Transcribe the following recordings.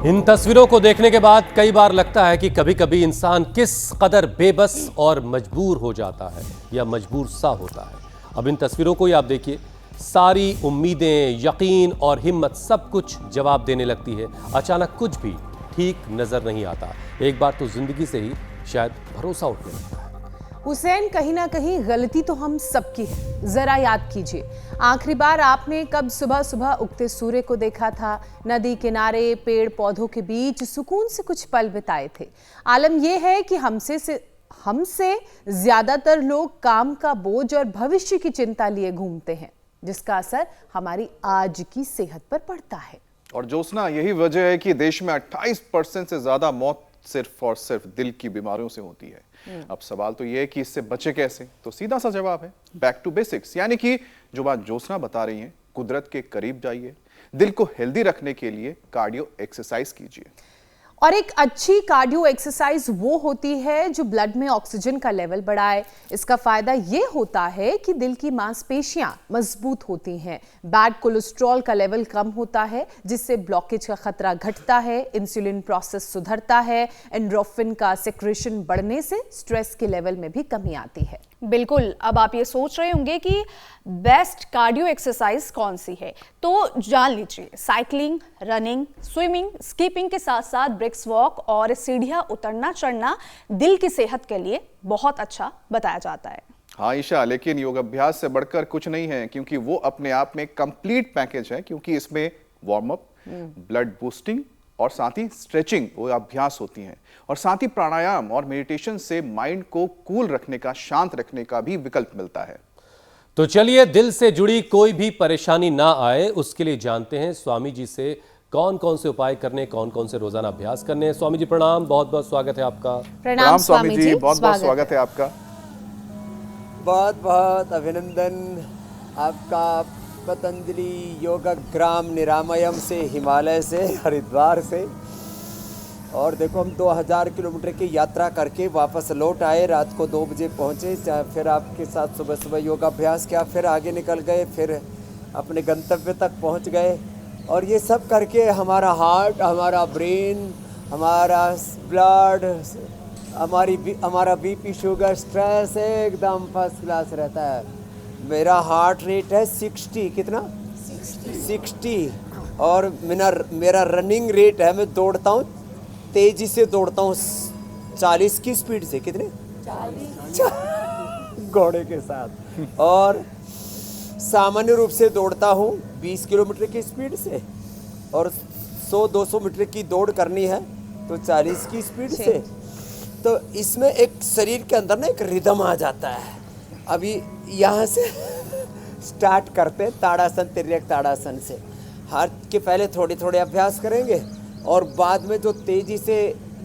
इन तस्वीरों को देखने के बाद कई बार लगता है कि कभी कभी इंसान किस कदर बेबस और मजबूर हो जाता है या मजबूर सा होता है। अब इन तस्वीरों को ही आप देखिए, सारी उम्मीदें, यकीन और हिम्मत सब कुछ जवाब देने लगती है। अचानक कुछ भी ठीक नजर नहीं आता। एक बार तो जिंदगी से ही शायद भरोसा उठने लगता है। हुसैन, कहीं ना कहीं गलती तो हम सबकी है। जरा याद कीजिए, आखिरी बार आपने कब सुबह सुबह उगते सूर्य को देखा था? नदी किनारे पेड़ पौधों के बीच सुकून से कुछ पल बिताए थे। आलम यह है कि हमसे ज्यादातर लोग काम का बोझ और भविष्य की चिंता लिए घूमते हैं, जिसका असर हमारी आज की सेहत पर पड़ता है। और जोस्ना, यही वजह है कि देश में 28% से ज्यादा मौत सिर्फ और सिर्फ दिल की बीमारियों से होती है। अब सवाल तो यह है कि इससे बचे कैसे? तो सीधा सा जवाब है बैक टू बेसिक्स, यानी कि जो बात जोस्ना बता रही हैं, कुदरत के करीब जाइए, दिल को हेल्दी रखने के लिए कार्डियो एक्सरसाइज कीजिए। और एक अच्छी कार्डियो एक्सरसाइज वो होती है जो ब्लड में ऑक्सीजन का लेवल बढ़ाए। इसका फायदा ये होता है कि दिल की मांसपेशियां मजबूत होती हैं, बैड कोलेस्ट्रॉल का लेवल कम होता है, जिससे ब्लॉकेज का खतरा घटता है, इंसुलिन प्रोसेस सुधरता है, एंड्रोफिन का सेक्रेशन बढ़ने से स्ट्रेस के लेवल में भी कमी आती है। बिल्कुल। अब आप ये सोच रहे होंगे कि बेस्ट कार्डियो एक्सरसाइज कौन सी है, तो जान लीजिए, साइकिलिंग, रनिंग, स्विमिंग, स्कीपिंग के साथ साथ ब्रिक्स वॉक और सीढ़ियां उतरना चढ़ना दिल की सेहत के लिए बहुत अच्छा बताया जाता है। हाँ ईशा, लेकिन योग अभ्यास से बढ़कर कुछ नहीं है, क्योंकि वो अपने आप में कंप्लीट पैकेज है, क्योंकि इसमें वार्म अप, ब्लड बूस्टिंग और साथ ही स्ट्रेचिंग वो अभ्यास होती हैं, और साथ ही प्राणायाम और मेडिटेशन से माइंड को कूल रखने का, शांत रखने का भी विकल्प मिलता है। तो चलिए, दिल से जुड़ी कोई भी परेशानी ना आए उसके लिए जानते हैं स्वामी जी से कौन कौन से उपाय करने, कौन कौन से रोजाना अभ्यास करने हैं। स्वामी जी प्रणाम, बहुत बहुत स्वागत है आपका। प्रणाम स्वामी जी, बहुत बहुत स्वागत है आपका। बहुत बहुत अभिनंदन आपका। पतंजलि योगग्राम निरामयम से, हिमालय से, हरिद्वार से, और देखो हम 2000 किलोमीटर की यात्रा करके वापस लौट आए। रात को 2 बजे पहुँचे, फिर आपके साथ सुबह सुबह योगाभ्यास किया, फिर आगे निकल गए, फिर अपने गंतव्य तक पहुँच गए। और ये सब करके हमारा हार्ट, हमारा ब्रेन, हमारा ब्लड, हमारा बीपी, शुगर, स्ट्रेस एकदम फर्स्ट क्लास रहता है। मेरा हार्ट रेट है 60, कितना 60, और मेरा रनिंग रेट है, मैं दौड़ता हूँ, तेजी से दौड़ता हूँ 40 की स्पीड से। कितने? 40 घोड़े के साथ। और सामान्य रूप से दौड़ता हूँ 20 किलोमीटर की स्पीड से, और 100-200 मीटर की दौड़ करनी है तो 40 की स्पीड से। तो इसमें एक शरीर के अंदर ना एक रिदम आ जाता है। अभी यहाँ से स्टार्ट करते हैं ताड़ासन, तिर्यक ताड़ासन से। हाथ के पहले थोड़े थोड़े अभ्यास करेंगे, और बाद में जो तेज़ी से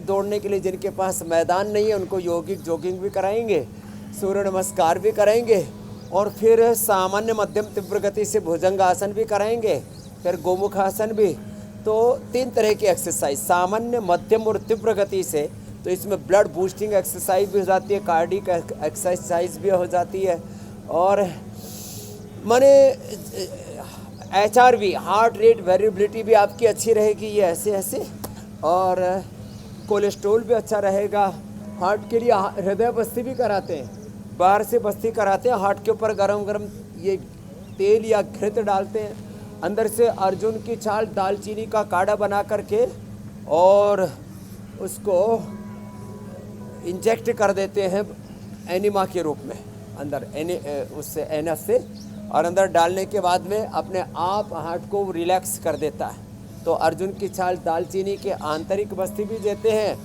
दौड़ने के लिए जिनके पास मैदान नहीं है उनको योगिक जॉगिंग भी कराएंगे, सूर्य नमस्कार भी कराएंगे, और फिर सामान्य मध्यम तीव्र गति से भुजंग आसन भी कराएंगे, फिर गोमुख आसन भी। तो 3 तरह की एक्सरसाइज, सामान्य, मध्यम और तीव्र गति से। तो इसमें ब्लड बूस्टिंग एक्सरसाइज भी हो जाती है, कार्डिक एक्सरसाइज भी हो जाती है, और माने HRV, हार्ट रेट वेरिएबिलिटी भी आपकी अच्छी रहेगी, ये ऐसे, और कोलेस्ट्रॉल भी अच्छा रहेगा। हार्ट के लिए हृदय बस्ती भी कराते हैं, बाहर से बस्ती कराते हैं, हार्ट के ऊपर गरम गरम ये तेल या घृत डालते हैं, अंदर से अर्जुन की छाल, दालचीनी का काढ़ा बना करके, और उसको इंजेक्ट कर देते हैं एनिमा के रूप में अंदर, उससे एनएफ से, और अंदर डालने के बाद में अपने आप हार्ट को रिलैक्स कर देता है। तो अर्जुन की छाल, दालचीनी के आंतरिक बस्ती भी देते हैं,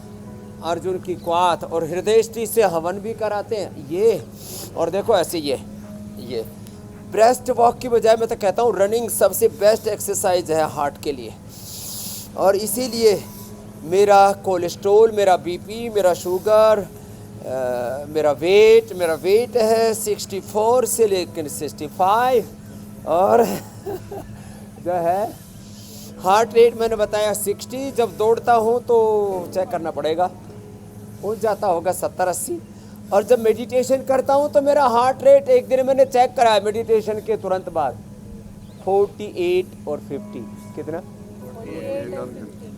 अर्जुन की क्वाथ, और हृदयष्टि से हवन भी कराते हैं ये। और देखो ऐसे ये ब्रेस्ट वॉक की बजाय मैं तो कहता हूँ रनिंग सबसे बेस्ट एक्सरसाइज है हार्ट के लिए। और इसीलिए मेरा कोलेस्ट्रोल, मेरा बीपी, मेरा शुगर, मेरा वेट है 64 से लेकर 65, और जो है हार्ट रेट मैंने बताया 60। जब दौड़ता हूँ तो चेक करना पड़ेगा, हो जाता होगा 70-80। और जब मेडिटेशन करता हूँ तो मेरा हार्ट रेट, एक दिन मैंने चेक कराया मेडिटेशन के तुरंत बाद, 48 और 50। कितना?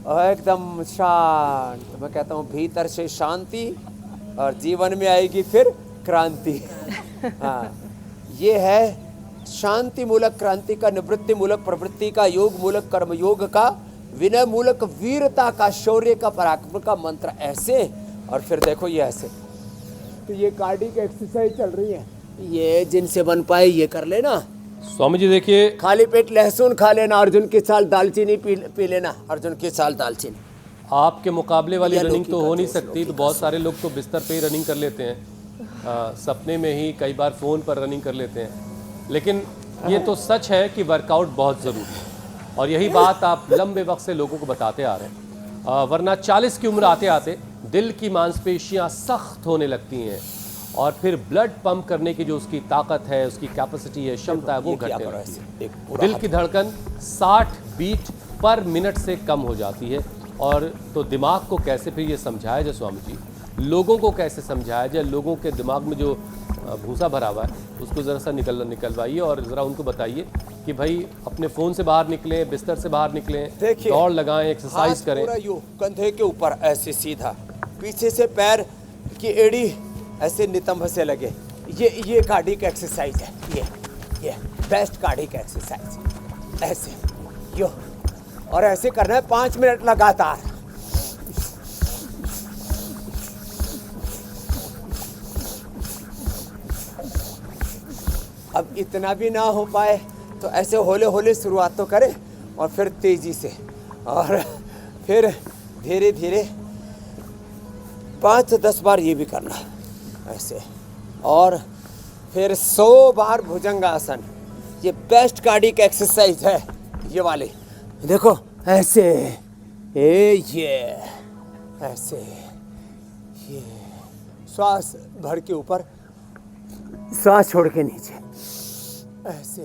और एकदम शांत। मैं कहता हूँ भीतर से शांति और जीवन में आएगी फिर क्रांति। हाँ, ये है शांति मूलक क्रांति का, निवृत्ति मूलक प्रवृत्ति का, योग मूलक कर्म योग का, विनय मूलक वीरता का, शौर्य का, पराक्रम का मंत्र ऐसे। और फिर देखो ये ऐसे। तो ये कार्डिक एक्सरसाइज चल रही है, ये जिनसे बन पाए ये कर लेना। स्वामी जी देखिए, खाली पेट लहसुन खा लेना, अर्जुन की छाल दालचीनी पी लेना, अर्जुन की छाल दालचीनी। आपके मुकाबले वाली या रनिंग लौकी तो का हो नहीं जूस, सकती, लौकी तो का बहुत सारे लोग तो बिस्तर पे ही रनिंग कर लेते हैं, सपने में ही, कई बार फ़ोन पर रनिंग कर लेते हैं। लेकिन ये तो सच है कि वर्कआउट बहुत ज़रूरी है, और यही बात आप लंबे वक्त से लोगों को बताते आ रहे हैं। वरना 40 की उम्र आते आते दिल की मांसपेशियां सख्त होने लगती हैं, और फिर ब्लड पंप करने की जो उसकी ताकत है, उसकी कैपेसिटी है, क्षमता है, वो घटने लगती है। दिल की धड़कन 60 बीट पर मिनट से कम हो जाती है। और तो दिमाग को कैसे फिर ये समझाया जाए स्वामी जी, लोगों को कैसे समझाया जाए, लोगों के दिमाग में जो भूसा भरा हुआ है उसको ज़रा सा निकलवाइए, और ज़रा उनको बताइए कि भाई अपने फ़ोन से बाहर निकलें, बिस्तर से बाहर निकलें, दौड़ लगाएं, एक्सरसाइज करें। पूरा यूं कंधे के ऊपर ऐसे सीधा, पीछे से पैर की एड़ी ऐसे नितंब से लगे। ये कार्डिक एक्सरसाइज है, ये बेस्ट कार्डिक एक्सरसाइज। ऐसे यो, और ऐसे करना है 5 मिनट लगातार। अब इतना भी ना हो पाए तो ऐसे होले होले शुरुआत तो करें, और फिर तेजी से, और फिर धीरे धीरे 5 से 10 बार ये भी करना ऐसे, और फिर 100 बार भुजंगासन। ये बेस्ट कार्डिक एक्सरसाइज है ये वाली। देखो ऐसे, ये ऐसे, ये श्वास भर के ऊपर, श्वास छोड़ के नीचे, ऐसे।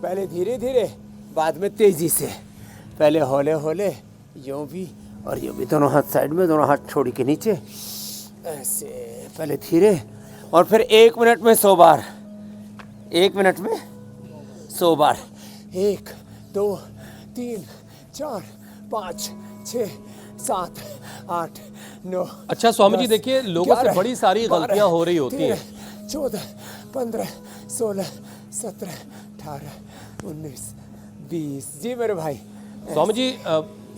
पहले धीरे धीरे, बाद में तेजी से। पहले होले होले, यूं भी और यूं भी, दोनों हाथ साइड में, दोनों हाथ छोड़ के नीचे, ऐसे। पहले धीरे, और फिर 1 मिनट में 100 बार। 1 मिनट में 100 बार। 1 2 3 4 5 6 7 8 9। अच्छा स्वामी जी देखिए, लोगों से बड़ी सारी गलतियां हो रही होती हैं। 14 15 16 17 18 19 20। जी मेरे भाई। स्वामी जी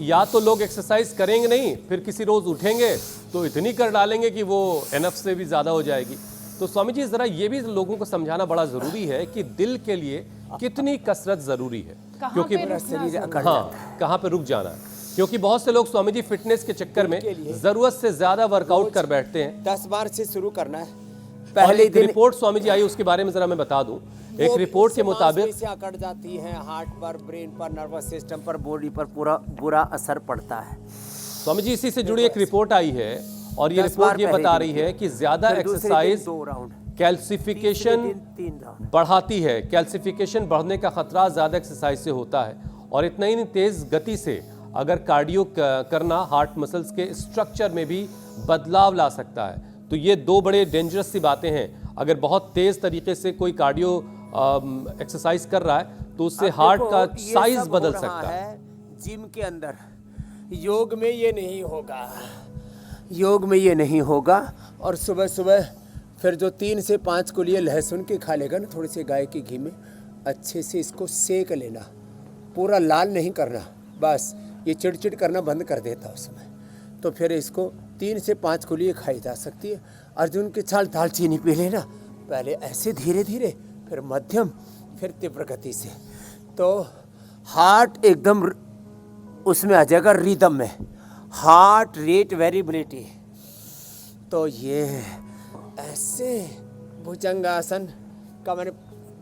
या तो लोग एक्सरसाइज करेंगे नहीं, फिर किसी रोज उठेंगे तो इतनी कर डालेंगे कि वो एनफ से भी ज़्यादा हो जाएगी। तो स्वामी जी ज़रा ये भी लोगों को समझाना बड़ा ज़रूरी है कि दिल के लिए कितनी कसरत ज़रूरी है, क्योंकि कहाँ पे रुक जाना है। क्योंकि बहुत से लोग स्वामी जी फिटनेस के चक्कर में ज़रूरत से ज़्यादा वर्कआउट कर बैठते हैं। 10 बार से शुरू करना है। पहले एक रिपोर्ट स्वामी जी आई, उसके बारे में ज़रा मैं बता दूं। एक रिपोर्ट के मुताबिक अकड़ जाती है, हार्ट पर, ब्रेन पर, नर्वस सिस्टम पर, बॉडी पर पूरा बुरा असर पड़ता है। स्वामी जी इसी से जुड़ी एक रिपोर्ट आई है, और ये रिपोर्ट ये बता रही है कि ज्यादा एक्सरसाइज कैल्सिफिकेशन बढ़ाती है। कैल्सिफिकेशन बढ़ने का खतरा ज्यादा एक्सरसाइज से होता है, और इतना ही तेज गति से अगर कार्डियो करना हार्ट मसल्स के स्ट्रक्चर में भी बदलाव ला सकता है। तो ये 2 बड़े डेंजरस सी बातें हैं। अगर बहुत तेज तरीके से कोई कार्डियो एक्सरसाइज कर रहा है तो उससे हार्ट का साइज बदल सकता है। जिम के अंदर, योग में ये नहीं होगा, योग में ये नहीं होगा। और सुबह सुबह फिर जो 3 से 5 को लिए लहसुन के खा लेगा ना, थोड़ी सी गाय के घी में अच्छे से इसको सेक लेना, पूरा लाल नहीं करना, बस ये चिड़चिड़ करना बंद कर देता उसमें। तो फिर इसको 3 से 5 को लिए खाई जा सकती है। अर्जुन की छाल दालचीनी पी लेना, पहले ऐसे धीरे धीरे, फिर मध्यम, फिर तीव्र गति से। तो हार्ट एकदम उसमें आ जाएगा रिदम में, हार्ट रेट वेरिएबिलिटी। तो ये ऐसे भुजंगासन का मैंने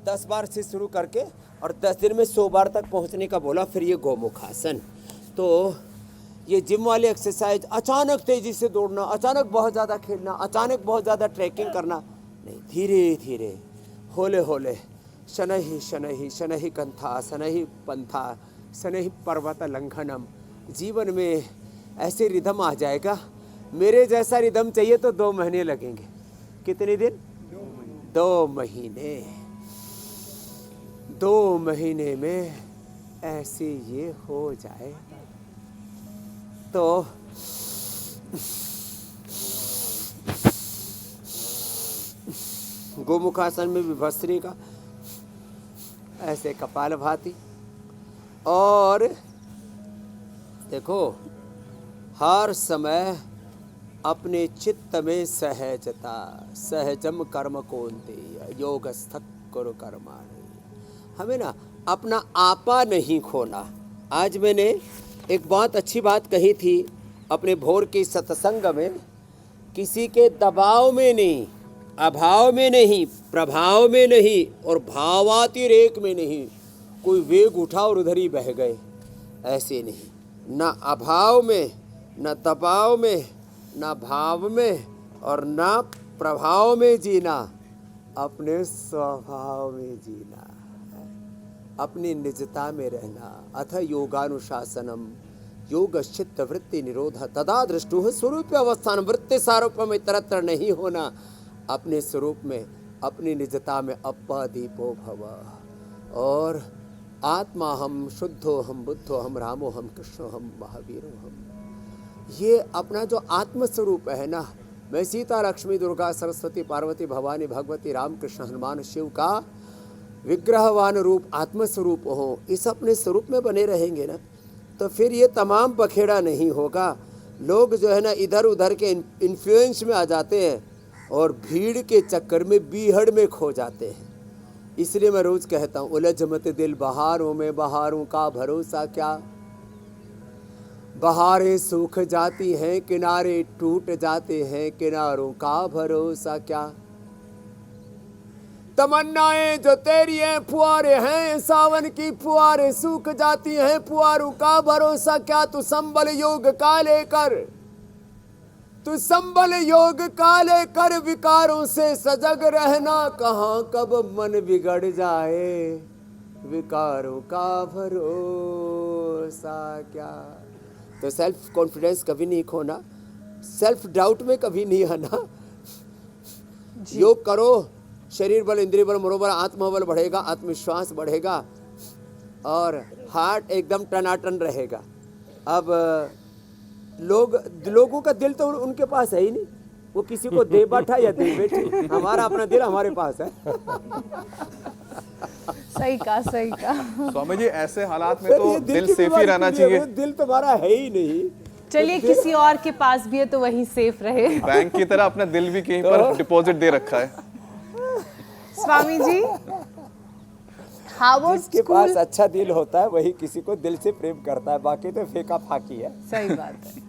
10 बार से शुरू करके और 10 दिन में 100 बार तक पहुंचने का बोला। फिर ये गोमुखासन। तो ये जिम वाली एक्सरसाइज, अचानक तेजी से दौड़ना, अचानक बहुत ज़्यादा खेलना, अचानक बहुत ज़्यादा ट्रैकिंग करना नहीं, धीरे धीरे, होले होले, शनैः शनैः शनैः कंथा शनैः पंथा शनैः पर्वत लंघनम। जीवन में ऐसे रिदम आ जाएगा। मेरे जैसा रिदम चाहिए तो 2 महीने लगेंगे। कितने दिन? 2 महीने। 2 महीने में ऐसे ये हो जाए तो गोमुखासन में विभस्त्री का ऐसे कपाल भाती। और देखो हर समय अपने चित्त में सहजता, सहजम कर्म कौन्तेय योगस्थः कुरु कर्माणि। हमें ना अपना आपा नहीं खोना। आज मैंने एक बहुत अच्छी बात कही थी अपने भोर के सत्संग में, किसी के दबाव में नहीं, अभाव में नहीं, प्रभाव में नहीं और भावातिरेक में नहीं। कोई वेग उठा और उधर ही बह गए, ऐसे नहीं। ना अभाव में, न दबाव में, ना भाव में और ना प्रभाव में जीना, अपने स्वभाव में जीना, अपनी निजता में रहना। अथ योगानुशासनम योगश्चित्त वृत्ति निरोध तदा दृष्टु स्वरूप अवस्थान वृत्ति सारूप में इतरत्र नहीं होना। अपने स्वरूप में, अपनी निजता में अप्पादीपो भव। और आत्मा हम, शुद्धो हम, बुद्धो हम, रामो हम, कृष्णो हम, महावीरो हम। ये अपना जो आत्मस्वरूप है ना, मैं सीता, लक्ष्मी, दुर्गा, सरस्वती, पार्वती, भवानी, भगवती, राम, कृष्ण, हनुमान, शिव का विग्रहवान रूप आत्मस्वरूप हो, इस अपने स्वरूप में बने रहेंगे ना, तो फिर ये तमाम बखेड़ा नहीं होगा। लोग जो है ना इधर उधर के इन्फ्लुएंस में आ जाते हैं और भीड़ के चक्कर में बीहड़ में खो जाते हैं। इसलिए मैं रोज कहता हूँ, उलझ मत दिल बहारों में, बहारों का भरोसा क्या। बहारें सूख जाती हैं, किनारे टूट जाते हैं, किनारों का भरोसा क्या। तमन्नाएं जो तेरी हैं फुहारे हैं, सावन की फुहारें सूख जाती हैं, फुहारों का भरोसा क्या। तू संबल योग का लेकर, तू संबल योग का लेकर विकारों से सजग रहना। कहाँ कब मन बिगड़ जाए, विकारों का भरोसा क्या। तो सेल्फ कॉन्फिडेंस कभी नहीं खोना, सेल्फ डाउट में कभी नहीं आना। योग करो, शरीर बल, इंद्रिय बल, मनोबल, आत्मबल बढ़ेगा, आत्मविश्वास बढ़ेगा और हार्ट एकदम टनाटन रहेगा। अब लोगों का दिल तो उनके पास है ही नहीं, वो किसी को दे बैठा या दे बैठे। हमारा अपना दिल हमारे पास है। सही कहा। स्वामी जी ऐसे हालात में तो दिल सेफ ही रहना चाहिए। दिल तुम्हारा है ही नहीं। चलिए किसी और के पास भी है तो वही सेफ रहे। बैंक की तरह अपना दिल भी कहीं पर डिपॉजिट दे रखा है। स्वामी जी, हार्वर्ड जिसके पास अच्छा दिल होता है वही किसी को दिल से प्रेम करता है, बाकी तो फेंका फाकी है। सही बात है।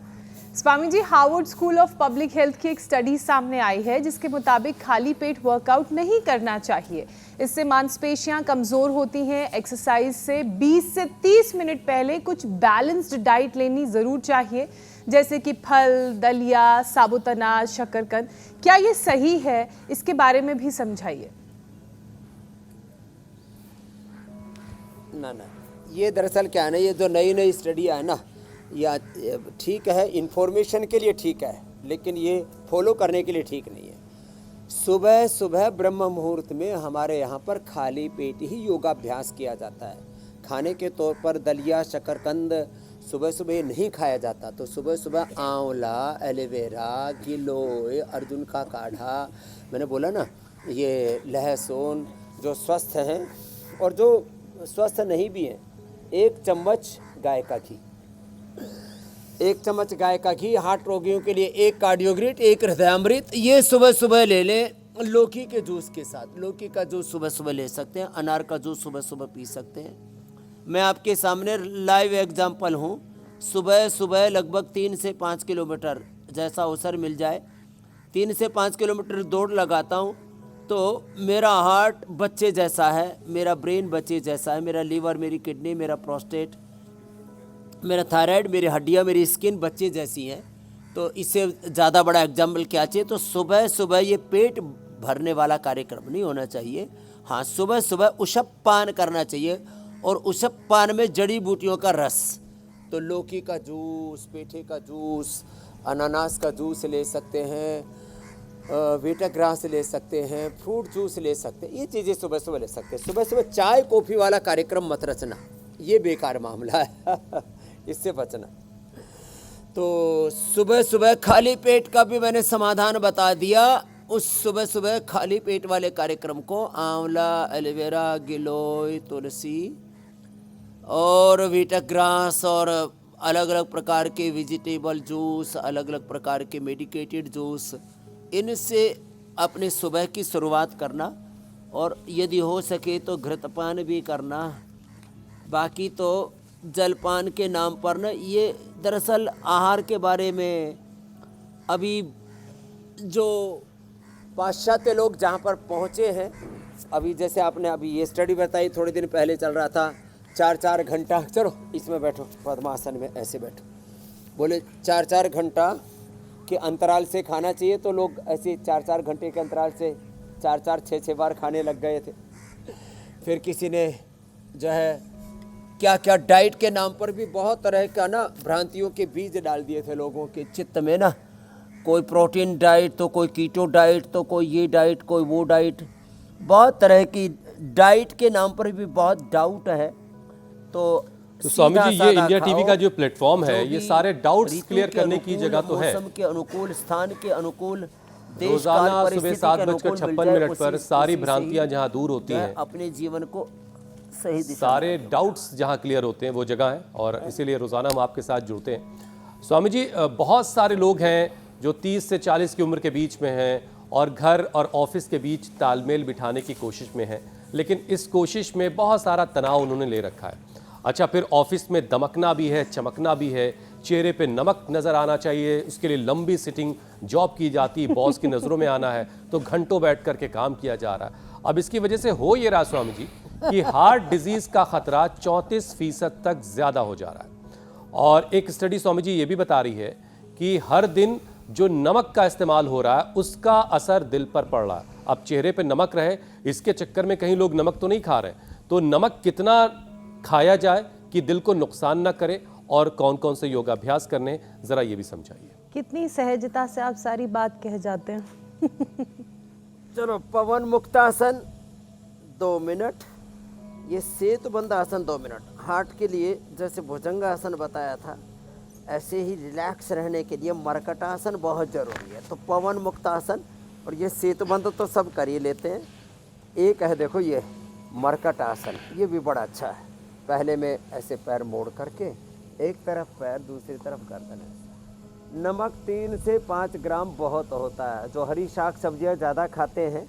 Swami ji, Harvard school of public health की एक स्टडी सामने आई है जिसके मुताबिक खाली पेट वर्कआउट नहीं करना चाहिए। इससे मांसपेशियां कमजोर होती हैं। एक्सरसाइज से 20 से 30 मिनट पहले कुछ बैलेंस्ड डाइट लेनी जरूर चाहिए, जैसे कि फल, दलिया, साबुत अनाज, शकरकंद। क्या ये सही है? इसके बारे में भी समझाइए। ना, ये दरअसल क्या है ना, ये जो नई स्टडी है ना, या ठीक है इंफॉर्मेशन के लिए ठीक है, लेकिन ये फॉलो करने के लिए ठीक नहीं है। सुबह सुबह ब्रह्म मुहूर्त में हमारे यहाँ पर खाली पेट ही योगाभ्यास किया जाता है। खाने के तौर पर दलिया, शकरकंद सुबह सुबह नहीं खाया जाता। तो सुबह सुबह आंवला, एलोवेरा, गिलोय, अर्जुन का काढ़ा, मैंने बोला ना, ये लहसुन, जो स्वस्थ हैं और जो स्वस्थ नहीं भी हैं, 1 चम्मच गाय का घी, 1 चम्मच गाय का घी, हार्ट रोगियों के लिए 1 कार्डियोग्रिट, 1 हृदयामृत, ये सुबह सुबह ले लें। लौकी के जूस के साथ, लौकी का जूस सुबह सुबह ले सकते हैं, अनार का जूस सुबह सुबह पी सकते हैं। मैं आपके सामने लाइव एग्जाम्पल हूँ। सुबह सुबह लगभग 3 से 5 किलोमीटर, जैसा अवसर मिल जाए, 3 से 5 किलोमीटर दौड़ लगाता हूँ। तो मेरा हार्ट बच्चे जैसा है, मेरा ब्रेन बच्चे जैसा है, मेरा लीवर, मेरी किडनी, मेरा प्रोस्टेट, मेरा थायराइड, मेरी हड्डियाँ, मेरी स्किन बच्चे जैसी हैं। तो इससे ज़्यादा बड़ा एग्जाम्पल क्या चाहिए। तो सुबह सुबह ये पेट भरने वाला कार्यक्रम नहीं होना चाहिए। हाँ, सुबह सुबह उशप पान करना चाहिए, और उशप पान में जड़ी बूटियों का रस, तो लौकी का जूस, पेठे का जूस, अनानास का जूस ले सकते हैं, वीटा ग्रास ले सकते हैं, फ्रूट जूस ले सकते हैं, ये चीज़ें सुबह सुबह ले सकते हैं। सुबह सुबह चाय कॉफ़ी वाला कार्यक्रम मत रचना, ये बेकार मामला है इससे बचना। तो सुबह सुबह खाली पेट का भी मैंने समाधान बता दिया। उस सुबह सुबह खाली पेट वाले कार्यक्रम को आंवला, एलोवेरा, गिलोय, तुलसी और वीटा ग्रास और अलग अलग प्रकार के वेजिटेबल जूस, अलग अलग प्रकार के मेडिकेटेड जूस, इनसे अपने सुबह की शुरुआत करना। और यदि हो सके तो घृतपान भी करना। बाकी तो जलपान के नाम पर ना, ये दरअसल आहार के बारे में अभी जो पाश्चात्य लोग जहाँ पर पहुँचे हैं, अभी जैसे आपने अभी ये स्टडी बताई, थोड़े दिन पहले चल रहा था 4-4 घंटा, चलो इसमें बैठो पद्मासन में ऐसे बैठो, बोले 4-4 घंटा के अंतराल से खाना चाहिए। तो लोग ऐसे 4-4 घंटे के अंतराल से 4-4, 6-6 बार खाने लग गए थे। फिर किसी ने जो है क्या क्या डाइट के नाम पर भी बहुत तरह का ना भ्रांतियों के बीज डाल दिए थे लोगों के चित्त में ना। कोई प्रोटीन डाइट, तो कोई कीटो डाइट, तो कोई ये डाइट, कोई वो डाइट, बहुत तरह की डाइट के नाम पर भी बहुत डाउट है। तो स्वामी जी, ये इंडिया टीवी का जो प्लेटफॉर्म है, जो ये भी सारे डाउट्स ऋतु क्लियर के करने की अनुकूल, जगह तो है। मौसम के अनुकूल, स्थान के अनुकूल, देश रोजाना काल सुबह परिस्थिति 7:56 पर उसी- सारी उसी से भ्रांतियां ही जहां दूर होती हैं, अपने जीवन को सही दिशा सारे डाउट्स जहां क्लियर होते हैं वो जगह है, और इसीलिए रोजाना हम आपके साथ जुड़ते हैं। स्वामी जी, बहुत सारे लोग हैं जो 30 से 40 की उम्र के बीच में हैं और घर और ऑफिस के बीच तालमेल बिठाने की कोशिश में हैं, लेकिन इस कोशिश में बहुत सारा तनाव उन्होंने ले रखा है। अच्छा, फिर ऑफिस में दमकना भी है, चमकना भी है, चेहरे पे नमक नज़र आना चाहिए, उसके लिए लंबी सिटिंग जॉब की जाती, बॉस की नज़रों में आना है, तो घंटों बैठ कर के काम किया जा रहा है। अब इसकी वजह से हो ये रहा स्वामी जी कि हार्ट डिजीज़ का खतरा 34% तक ज़्यादा हो जा रहा है। और एक स्टडी स्वामी जी ये भी बता रही है कि हर दिन जो नमक का इस्तेमाल हो रहा है उसका असर दिल पर पड़ रहा है। अब चेहरे पे नमक रहे, इसके चक्कर में कहीं लोग नमक तो नहीं खा रहे, तो नमक कितना खाया जाए कि दिल को नुकसान न करे, और कौन कौन से योगाभ्यास करने, ज़रा ये भी समझाइए। कितनी सहजता से आप सारी बात कह जाते हैं। चलो, पवन मुक्तासन 2 मिनट, ये सेतुबंध आसन 2 मिनट। हार्ट के लिए जैसे भुजंगासन बताया था, ऐसे ही रिलैक्स रहने के लिए मरकटासन बहुत ज़रूरी है। तो पवन मुक्तासन और ये सेतुबंध तो सब कर ही लेते हैं। एक है देखो ये मरकटासन, ये भी बड़ा अच्छा है। पहले में ऐसे पैर मोड़ करके एक तरफ पैर दूसरी तरफ गर्दन है। नमक 3 से 5 ग्राम बहुत होता है। जो हरी शाक सब्जियां ज़्यादा खाते हैं,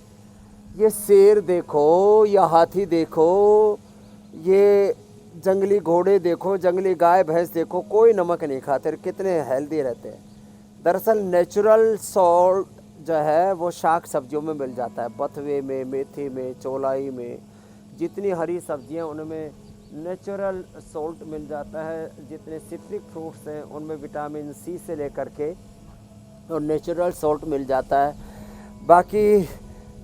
ये शेर देखो या हाथी देखो, ये जंगली घोड़े देखो, जंगली गाय भैंस देखो, कोई नमक नहीं खाते, कितने हेल्दी रहते हैं। दरअसल नेचुरल सॉल्ट जो है वो शाक सब्जियों में मिल जाता है, बथुए में, मेथी में, चौलाई में, जितनी हरी सब्जियां उनमें नेचुरल सॉल्ट मिल जाता है। जितने सिट्रिक फ्रूट्स हैं उनमें विटामिन सी से लेकर के और नेचुरल सॉल्ट मिल जाता है। बाकी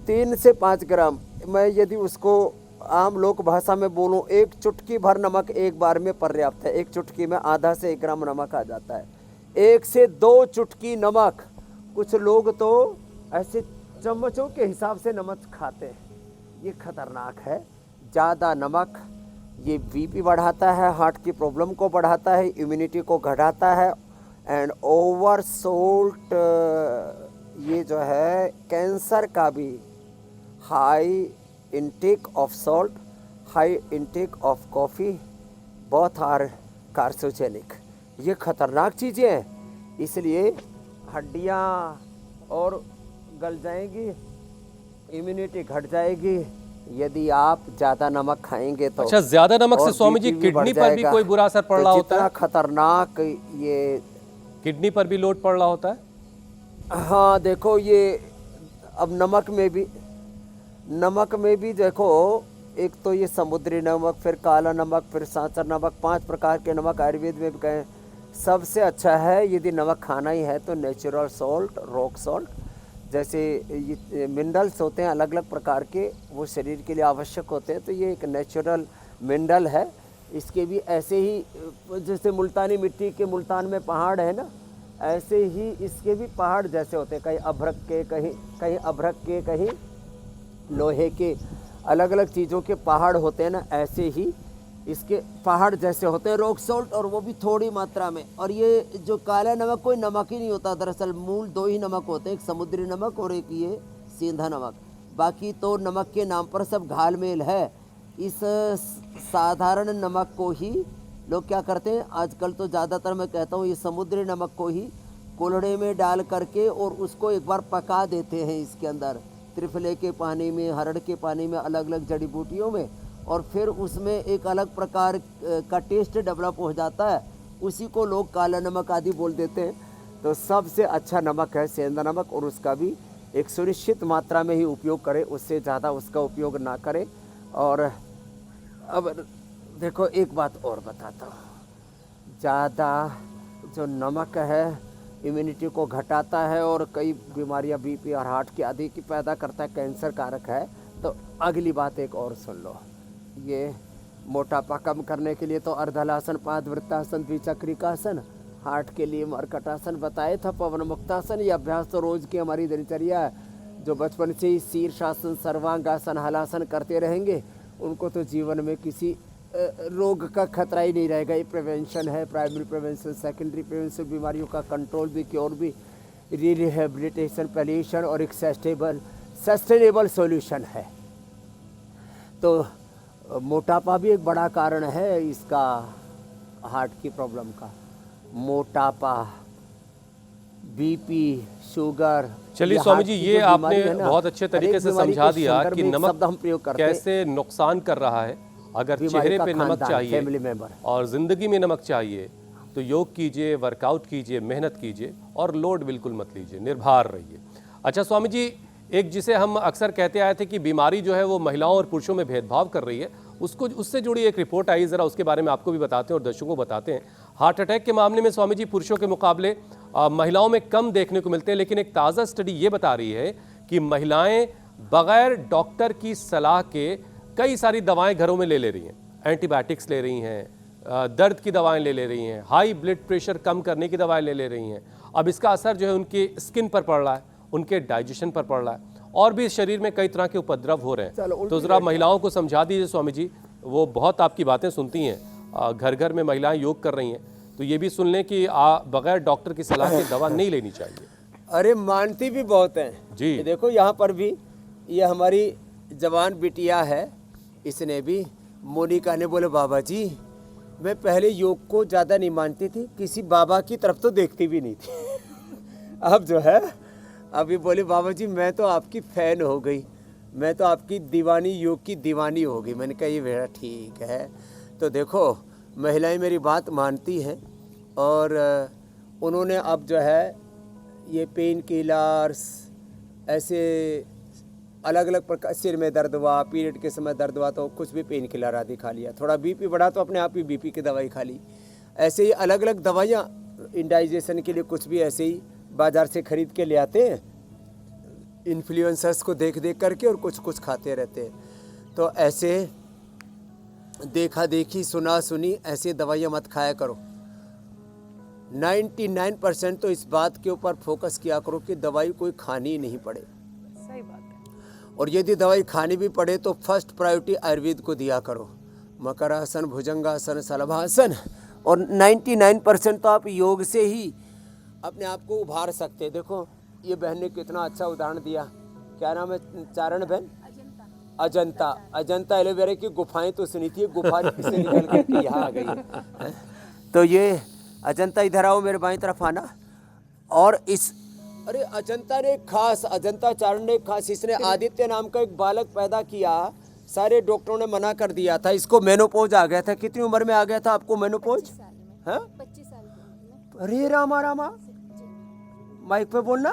3 से 5 ग्राम, मैं यदि उसको आम लोक भाषा में बोलूं, एक चुटकी भर नमक एक बार में पर्याप्त है। एक चुटकी में आधा से 1 ग्राम नमक आ जाता है। 1 से 2 चुटकी नमक, कुछ लोग तो ऐसे चम्मचों के हिसाब से नमक खाते हैं, ये खतरनाक है। ज़्यादा नमक ये बीपी बढ़ाता है, हार्ट की प्रॉब्लम को बढ़ाता है, इम्यूनिटी को घटाता है। एंड ओवर सोल्ट ये जो है कैंसर का भी, high intake of salt, high intake of coffee, both are carcinogenic, ये खतरनाक चीज़ें हैं। इसलिए हड्डियाँ और गल जाएंगी, इम्यूनिटी घट जाएगी यदि आप ज़्यादा नमक खाएंगे तो। अच्छा, ज़्यादा नमक से और स्वामी जी BP भी बढ़ किडनी पर भी जाएगा। कोई बुरा असर पड़ तो रहा होता है? जितना खतरनाक ये, किडनी पर भी लोड पड़ रहा होता है? हाँ देखो, ये अब नमक में भी देखो, एक तो ये समुद्री नमक, फिर काला नमक, फिर सांचर नमक, 5 प्रकार के नमक आयुर्वेद में भी कहें। सबसे अच्छा है यदि नमक खाना ही है तो नेचुरल सॉल्ट, रॉक सॉल्ट, जैसे ये मिनरल्स होते हैं अलग अलग प्रकार के, वो शरीर के लिए आवश्यक होते हैं। तो ये एक नेचुरल मिनरल है। इसके भी ऐसे ही जैसे मुल्तानी मिट्टी के, मुल्तान में पहाड़ है ना, ऐसे ही इसके भी पहाड़ जैसे होते हैं, कहीं अभ्रक के, कहीं अभ्रक के, कहीं लोहे के, अलग अलग चीज़ों के पहाड़ होते हैं ना, ऐसे ही इसके पहाड़ जैसे होते हैं रॉक सॉल्ट, और वो भी थोड़ी मात्रा में। और ये जो काला नमक कोई नमक ही नहीं होता, दरअसल मूल 2 ही नमक होते हैं, एक समुद्री नमक और एक ये सेंधा नमक। बाकी तो नमक के नाम पर सब घालमेल है। इस साधारण नमक को ही लोग क्या करते हैं आजकल, तो ज़्यादातर मैं कहता हूँ ये समुद्री नमक को ही कोल्हड़े में डाल करके और उसको एक बार पका देते हैं इसके अंदर, त्रिफले के पानी में, हरड़ के पानी में, अलग अलग जड़ी बूटियों में, और फिर उसमें एक अलग प्रकार का टेस्ट डेवलप हो जाता है। उसी को लोग काला नमक आदि बोल देते हैं। तो सबसे अच्छा नमक है सेंधा नमक, और उसका भी एक सुनिश्चित मात्रा में ही उपयोग करें, उससे ज़्यादा उसका उपयोग ना करें। और अब देखो एक बात और बताता हूँ, ज़्यादा जो नमक है इम्यूनिटी को घटाता है और कई बीमारियां बीपी और हार्ट की आदि की पैदा करता है, कैंसर कारक है। तो अगली बात एक और सुन लो, ये मोटापा कम करने के लिए तो अर्धलासन, पादवृत्तासन, द्विचक्रिकासन, हार्ट के लिए मरकटासन बताए था, पवन मुक्तासन। ये अभ्यास तो रोज की हमारी दिनचर्या है। जो बचपन से ही शीर्षासन, सर्वांगासन, हलासन करते रहेंगे उनको तो जीवन में किसी रोग का खतरा ही नहीं रहेगा। ये प्रिवेंशन है, प्राइमरी प्रिवेंशन, सेकेंडरी प्रिवेंशन, बीमारियों का कंट्रोल भी, क्योर भी, रिहेबिलिटेशन, पॉल्यूशन और एक सस्टेनेबल सॉल्यूशन है। तो मोटापा भी एक बड़ा कारण है इसका, हार्ट की प्रॉब्लम का। मोटापा, बीपी, शुगर। चलिए स्वामी जी, ये आपने बहुत अच्छे तरीके से समझा दिया कि नमक कैसे नुकसान कर रहा है। अगर चेहरे पे नमक चाहिए और ज़िंदगी में नमक चाहिए तो योग कीजिए, वर्कआउट कीजिए, मेहनत कीजिए और लोड बिल्कुल मत लीजिए, निर्भर रहिए। अच्छा स्वामी जी, एक जिसे हम अक्सर कहते आए थे कि बीमारी जो है वो महिलाओं और पुरुषों में भेदभाव कर रही है, उससे जुड़ी एक रिपोर्ट आई, ज़रा उसके बारे में आपको भी बताते हैं और दर्शकों को बताते हैं। हार्ट अटैक के मामले में स्वामी जी पुरुषों के मुकाबले महिलाओं में कम देखने को मिलते हैं, लेकिन एक ताज़ा स्टडी ये बता रही है कि महिलाएं बगैर डॉक्टर की सलाह के कई सारी दवाएं घरों में ले रही हैं, एंटीबायोटिक्स ले रही हैं, दर्द की दवाएं ले रही हैं, हाई ब्लड प्रेशर कम करने की दवाएं ले रही हैं। अब इसका असर जो है उनकी स्किन पर पड़ रहा है, उनके डाइजेशन पर पड़ रहा है, और भी शरीर में कई तरह के उपद्रव हो रहे हैं। तो ज़रा महिलाओं को समझा दीजिए स्वामी जी, वो बहुत आपकी बातें सुनती हैं, घर घर में महिलाएं योग कर रही हैं, तो ये भी सुन लें कि बगैर डॉक्टर की सलाह की दवा नहीं लेनी चाहिए। अरे मानती भी बहुत हैं जी। ये देखो यहाँ पर भी, ये हमारी जवान बिटिया है, इसने भी, मोनिका ने बोले बाबा जी मैं पहले योग को ज़्यादा नहीं मानती थी, किसी बाबा की तरफ तो देखती भी नहीं थी। अब जो है अभी बोले बाबा जी मैं तो आपकी फ़ैन हो गई, मैं तो आपकी दीवानी, योग की दीवानी हो गई। मैंने कहा ये बेटा ठीक है। तो देखो महिलाएं मेरी बात मानती हैं, और उन्होंने अब जो है ये पेन किलर्स, ऐसे अलग अलग प्रकार, सिर में दर्द हुआ, पीरियड के समय दर्द हुआ तो कुछ भी पेन किलर आदि खा लिया, थोड़ा बीपी बढ़ा तो अपने आप ही बीपी की दवाई खा ली। ऐसे ही अलग अलग दवाइयाँ इंडाइजेशन के लिए कुछ भी ऐसे ही बाज़ार से खरीद के ले आते हैं, इन्फ्लुएंसर्स को देख देख करके, और कुछ कुछ खाते रहते हैं। तो ऐसे देखा देखी, सुना सुनी ऐसे दवाइयाँ मत खाया करो। 99% तो इस बात के ऊपर फोकस किया करो कि दवाई कोई खानी ही नहीं पड़े। सही बात है। और यदि दवाई खानी भी पड़े तो फर्स्ट प्रायोरिटी आयुर्वेद को दिया करो, मकरासन, भुजंगासन, शलभासन। और 99% तो आप योग से ही अपने आप को उभार सकते हैं। देखो ये बहन ने कितना अच्छा उदाहरण दिया, क्या नाम है चारण बहन? अजंता एलोवेरा की गुफाएं तो सुनी थी, गुफा से निकल करके यहाँ आ गई है। तो ये अजंता, इधर आओ मेरे बाईं तरफ आना। और इस, अरे अजंता ने खास, अजंता चारण ने खास, इसने आदित्य नाम का एक बालक पैदा किया। सारे डॉक्टरों ने मना कर दिया था, इसको मेनोपोज आ गया था। कितनी उम्र में आ गया था आपको मेनोपोज? हाँ 25 साल। अरे रामा रामा, माइक पे बोलना।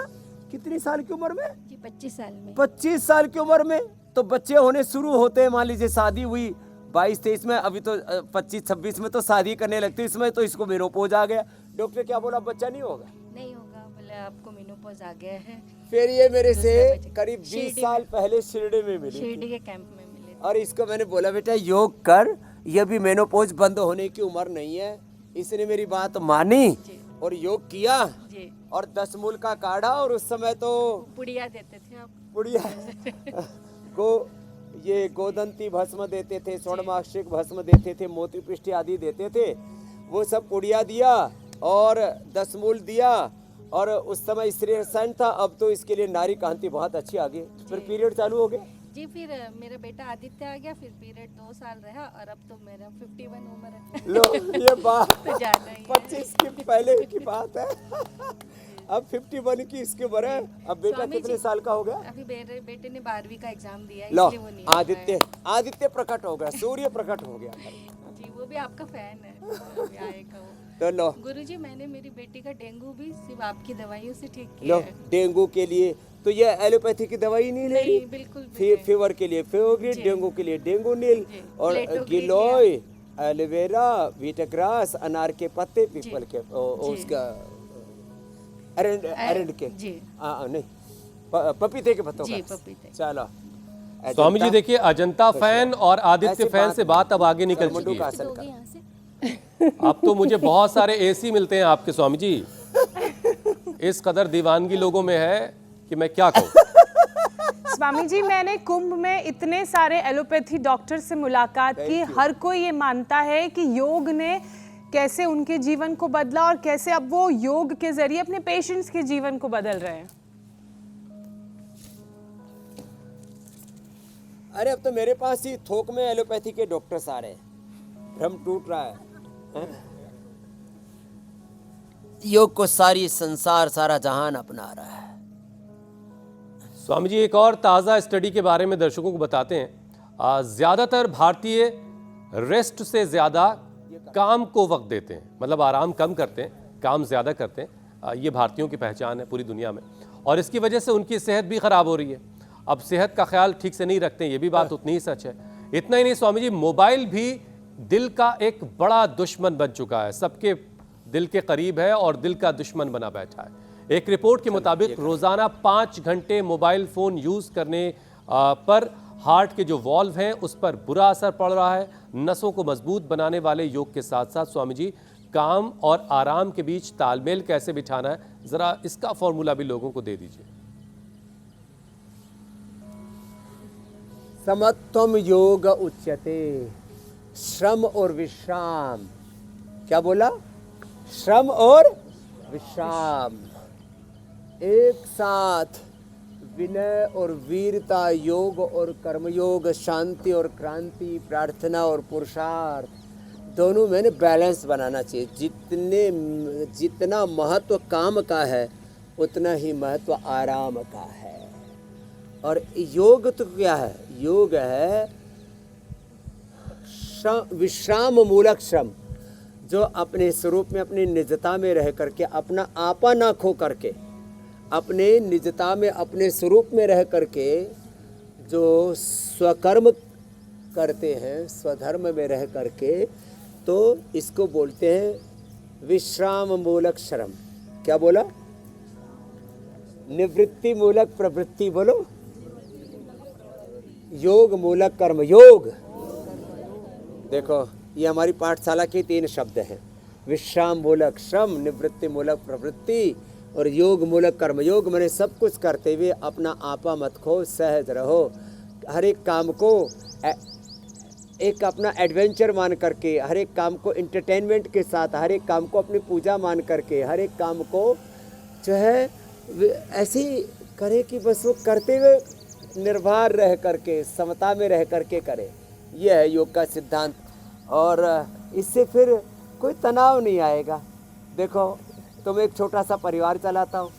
कितनी साल की उम्र में? जी 25 साल में। 25 साल की उम्र में तो बच्चे होने शुरू होते हैं। मान लीजिए शादी हुई 22-23 में, अभी तो 25-26 में तो शादी करने लगती है, इसमें तो इसको मेनोपोज आ गया। डॉक्टर क्या बोला, बच्चा नहीं होगा? नहीं होगा, बोले आपको मेनोपॉज आ गया है। फिर ये मेरे से करीब 20 साल पहले शिरडी में मिली, शिरडी के कैंप में मिले। और इसको मैंने बोला बेटा योग कर, ये भी मेनोपोज बंद होने की उम्र नहीं है। इसने मेरी बात मानी और योग किया जी और 10 मूल का काढ़ा, और उस समय तो पुड़िया देते थे आप। बुढ़िया को ये गोदंती भस्म देते थे, स्वर्णमाक्षिक भस्म देते थे, मोती पृष्ठि आदि देते थे, वो सब पुड़िया दिया और 10 मूल दिया। और उस समय स्त्री रसायन था, अब तो इसके लिए नारी कांति बहुत अच्छी आ गई। फिर पीरियड चालू हो गया। जी फिर मेरा बेटा आदित्य आ गया, फिर पीरियड 2 साल रहा और अब तो मेरा 51 उम्र है। लो ये बात तो जाना ही है। 25 की पहले की बात है। अब 51 की इसके उम्र है। अब बेटा स्वामी कितने जी, साल का हो गया? अभी मेरे बेटे ने 12वीं का एग्जाम दिया लो इसलिए वो नहीं आ आदित्य, आदित्य प्रकट हो गया, सूर्य प्रकट हो गया। पाया। जी वो भी आपका फैन है, अभी आएगा वो। तो लो गुरुजी मैंने मेरी बेटी का डेंगू भी सिर्फ आपकी दवाइयों से ठीक लो किया है। डेंगू के लिए तो ये एलोपैथी की दवाई नहीं ले रही। नहीं बिल्कुल भी नहीं। फीवर के लिए फेवोग्रिड, डेंगू के लिए डेंगू नील, जी, और प्लेटोग्रीन गिलोय, एलोवेरा, वीटाग्रास, अनार के पत्ते, पीपल के जी। उसका अरंड के, जी नहीं पपीते के पत्तों जी का। पपीते। चलो स्वामी जी देखिए, अजंता फैन और आदित्य ऐसी फैन बात से बात अब आगे निकल करमुंडू चुकी का है। असल दोगे का। यहाँ से? अब तो मुझे बहुत सारे एसी मिलते हैं आपके स्वामी जी। इस कदर दीवानगी लोगों में है कि मैं क्या कहूँ। स्वामी जी, मैंने कुंभ में इतने सारे एलोपैथी डॉक्टर से मुलाकात की। हर कोई ये मानता है कि योग ने कैसे उनके जीवन को बदला और कैसे अब वो योग के जरिए अपने पेशेंट्स के जीवन को बदल रहे हैं। अरे अब तो मेरे पास ही थोक में एलोपैथी के डॉक्टर्स आ रहे हैं, भ्रम टूट रहा है। योग को सारी संसार, सारा जहान अपना रहा है। स्वामी जी एक और ताज़ा स्टडी के बारे में दर्शकों को बताते हैं। ज़्यादातर भारतीय रेस्ट से ज़्यादा काम को वक्त देते हैं, मतलब आराम कम करते हैं, काम ज़्यादा करते हैं। ये भारतीयों की पहचान है पूरी दुनिया में, और इसकी वजह से उनकी सेहत भी ख़राब हो रही है। अब सेहत का ख्याल ठीक से नहीं रखते हैं, ये भी बात उतनी ही सच है। इतना ही नहीं स्वामी जी, मोबाइल भी दिल का एक बड़ा दुश्मन बन चुका है, सबके दिल के करीब है और दिल का दुश्मन बना बैठा है। एक रिपोर्ट के मुताबिक रोजाना 5 घंटे मोबाइल फोन यूज करने पर हार्ट के जो वॉल्व हैं उस पर बुरा असर पड़ रहा है। नसों को मजबूत बनाने वाले योग के साथ साथ स्वामी जी काम और आराम के बीच तालमेल कैसे बिठाना है, जरा इसका फॉर्मूला भी लोगों को दे दीजिए। समत्वम योग उच्यते, श्रम और विश्राम। क्या बोला? श्रम और विश्राम एक साथ, विनय और वीरता, योग और कर्मयोग, शांति और क्रांति, प्रार्थना और पुरुषार्थ, दोनों में बैलेंस बनाना चाहिए। जितना महत्व काम का है उतना ही महत्व आराम का है। और योग तो क्या है? योग है विश्राम मूलक श्रम, जो अपने स्वरूप में, अपनी निजता में रह करके, अपना आपा ना खो करके, अपने निजता में, अपने स्वरूप में रह करके जो स्वकर्म करते हैं, स्वधर्म में रह करके, तो इसको बोलते हैं विश्राम मूलक श्रम। क्या बोला? निवृत्ति मूलक प्रवृत्ति बोलो, योग मूलक कर्म योग। देखो ये हमारी पाठशाला के 3 शब्द हैं, विश्राम मूलक श्रम, निवृत्ति मूलक प्रवृत्ति और योग मूलक कर्म योग। मैंने सब कुछ करते हुए अपना आपा मत खो, सहज रहो। हर एक काम को एक अपना एडवेंचर मान करके, हर एक काम को एंटरटेनमेंट के साथ, हर एक काम को अपनी पूजा मान करके, हर एक काम को जो है ऐसे ही करे कि बस वो करते हुए निर्भर रह करके, समता में रह करके करे। यह है योग का सिद्धांत, और इससे फिर कोई तनाव नहीं आएगा। देखो तुम एक छोटा सा परिवार चलाता हो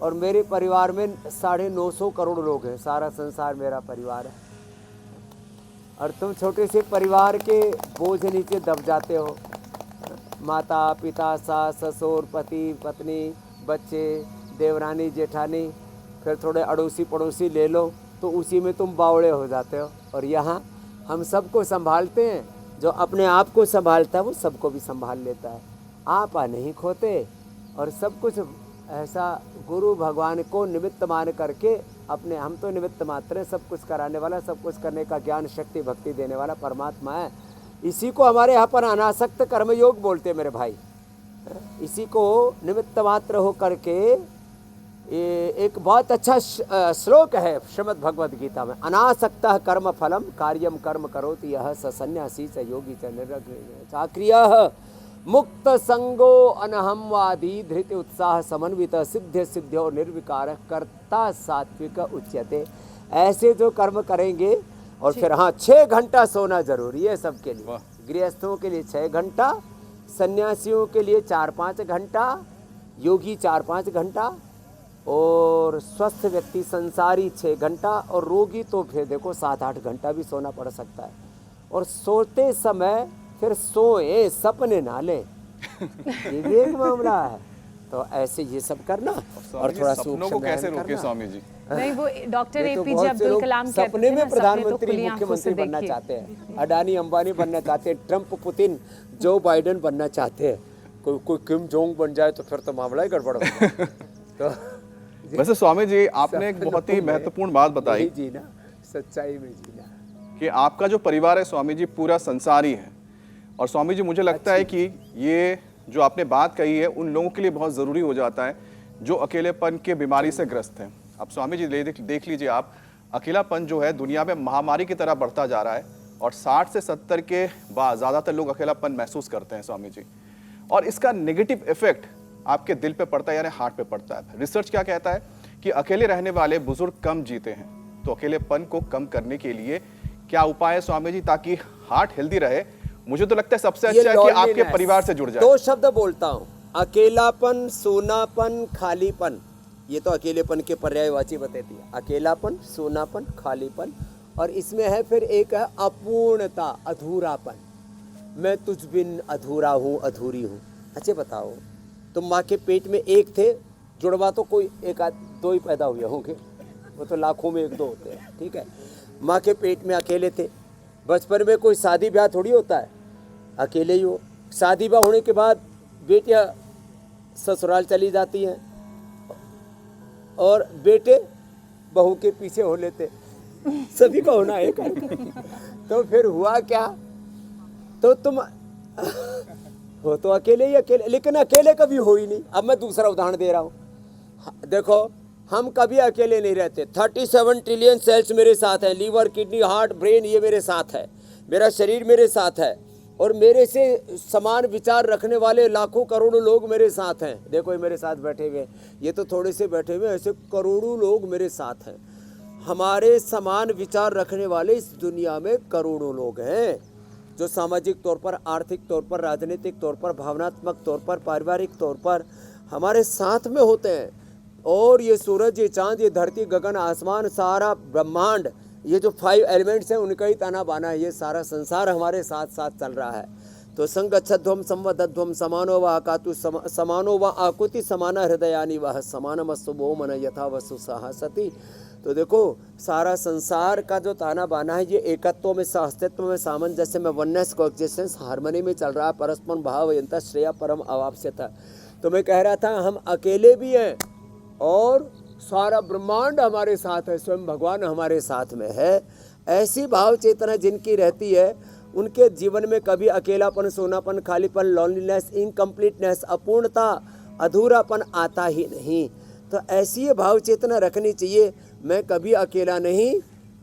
और मेरे परिवार में 950 करोड़ लोग हैं, सारा संसार मेरा परिवार है, और तुम छोटे से परिवार के बोझ नीचे दब जाते हो। माता पिता, सास ससुर, पति पत्नी, बच्चे, देवरानी जेठानी, फिर थोड़े अड़ोसी पड़ोसी ले लो तो उसी में तुम बावड़े हो जाते हो। और यहाँ हम सबको संभालते हैं, जो अपने आप को संभालता है वो सबको भी संभाल लेता है। आप नहीं खोते, और सब कुछ ऐसा गुरु भगवान को निमित्त मान करके अपने, हम तो निमित्त मात्र हैं, सब कुछ कराने वाला, सब कुछ करने का ज्ञान शक्ति भक्ति देने वाला परमात्मा है। इसी को हमारे यहाँ पर अनासक्त कर्मयोग बोलते हैं मेरे भाई। इसी को निमित्त मात्र हो करके एक बहुत अच्छा श्लोक है श्रीमद् भगवद गीता में, अनासक्तः कर्म फलम कार्यम कर्म करोति यह स सन्यासी च योगी च चाक्रियः मुक्त संगो अनहमवादी धृति उत्साह समन्वित सिद्ध सिद्ध्यो निर्विकार कर्ता सात्विक उच्यते। ऐसे जो कर्म करेंगे और फिर हाँ 6 घंटा सोना जरूरी है सबके लिए, गृहस्थों के लिए 6 घंटा, सन्यासियों के लिए 4-5 घंटा, योगी 4-5 घंटा, और स्वस्थ व्यक्ति संसारी 6 घंटा, और रोगी तो फिर देखो 7-8 घंटा भी सोना पड़ सकता है। और सोते समय फिर सोए, सपने ना लें, ये भी एक मामला है। तो ऐसे ये सब करना और थोड़ा सपनों को कैसे रोके स्वामी जी? नहीं, वो डॉक्टर ये तो एपीजे बहुत से अब्दुल लोग कलाम कहते सपने थे ना, में सपने तो प्रधानमंत्री खुली आंखों से मुख्यमंत्री बनना देखिए। चाहते हैं, अडानी अंबानी बनना चाहते हैं, ट्रम्प पुतिन जो बाइडेन बनना चाहते हैं, कोई किम जोंग बन जाए तो फिर तो मामला ही गड़बड़ हो जाए। तो वैसे स्वामी जी आपने एक बहुत ही महत्वपूर्ण बात बताई यही जीना, सच्चाई में जीना, कि आपका जो परिवार है स्वामी जी पूरा संसारी है। और स्वामी जी मुझे लगता है कि ये जो आपने बात कही है उन लोगों के लिए बहुत ज़रूरी हो जाता है जो अकेलेपन के बीमारी से ग्रस्त हैं। अब स्वामी जी देख लीजिए आप, अकेलापन जो है दुनिया में महामारी की तरह बढ़ता जा रहा है और 60 से 70 के बाद ज़्यादातर लोग अकेलापन महसूस करते हैं स्वामी जी, और इसका नेगेटिव इफेक्ट आपके दिल पे पड़ता है, यानी हार्ट पे पड़ता है। रिसर्च क्या कहता है कि अकेले रहने वाले बुजुर्ग कम जीते हैं। तो अकेलेपन को कम करने के लिए क्या उपाय है स्वामी जी ताकि हार्ट हेल्दी रहे? मुझे तो लगता है सबसे अच्छा है कि आपके परिवार से जुड़ जाए। 2 शब्द बोलता हूँ, अकेलापन, सोनापन, खालीपन, ये तो अकेलेपन के पर्यायवाची बताती है, अकेलापन, सोनापन, खालीपन, और इसमें है फिर एक है अपूर्णता, अधूरापन, मैं तुझ बिन अधूरा हूँ, अधूरी हूँ। अच्छा बताओ, तुम माँ के पेट में एक थे, जुड़वा तो कोई 1-2 ही पैदा हुए होंगे, वो तो लाखों में 1-2 होते हैं, ठीक है। माँ के पेट में अकेले थे, बचपन में कोई शादी ब्याह थोड़ी होता है, अकेले ही हो। शादी ब्याह होने के बाद बेटियां ससुराल चली जाती हैं और बेटे बहू के पीछे हो लेते, सभी का होना है। तो फिर हुआ क्या, तो तुम हो तो अकेले ही अकेले, लेकिन अकेले कभी हो ही नहीं। अब मैं दूसरा उदाहरण दे रहा हूँ, देखो हम कभी अकेले नहीं रहते। 37 ट्रिलियन सेल्स मेरे साथ हैं, लीवर, किडनी, हार्ट, ब्रेन, ये मेरे साथ है, मेरा शरीर मेरे साथ है, और मेरे से समान विचार रखने वाले लाखों करोड़ों लोग मेरे साथ हैं। देखो ये मेरे साथ बैठे हुए, ये तो थोड़े से बैठे हुए, ऐसे करोड़ों लोग मेरे साथ हैं। हमारे समान विचार रखने वाले इस दुनिया में करोड़ों लोग हैं, जो सामाजिक तौर पर, आर्थिक तौर पर, राजनीतिक तौर पर, भावनात्मक तौर पर, पारिवारिक तौर पर हमारे साथ में होते हैं। और ये सूरज, ये चांद, ये धरती, गगन, आसमान, सारा ब्रह्मांड, ये जो 5 एलिमेंट्स हैं उनका ही ताना बाना है, ये सारा संसार हमारे साथ साथ चल रहा है। तो संगच्छध्वम संवदध्वम समानो व आकातु समानो व आकुति समाना हृदयानि वह समानमस्तु वो मन यथा वसु साहसति। तो देखो सारा संसार का जो ताना बाना है ये एकत्व में, सहअस्तित्व में, सामंजस्य में, वननेस, कोएग्जिस्टेंस, हार्मनी में चल रहा है। परस्पर भाव यंता श्रेया परम अवाप्स्यता। तो मैं कह रहा था हम अकेले भी हैं और सारा ब्रह्मांड हमारे साथ है, स्वयं भगवान हमारे साथ में है। ऐसी भाव चेतना जिनकी रहती है उनके जीवन में कभी अकेलापन, सोनापन, खालीपन, लॉनलीनेस, इनकम्प्लीटनेस, अपूर्णता, अधूरापन आता ही नहीं। तो ऐसी ये भाव चेतना रखनी चाहिए, मैं कभी अकेला नहीं,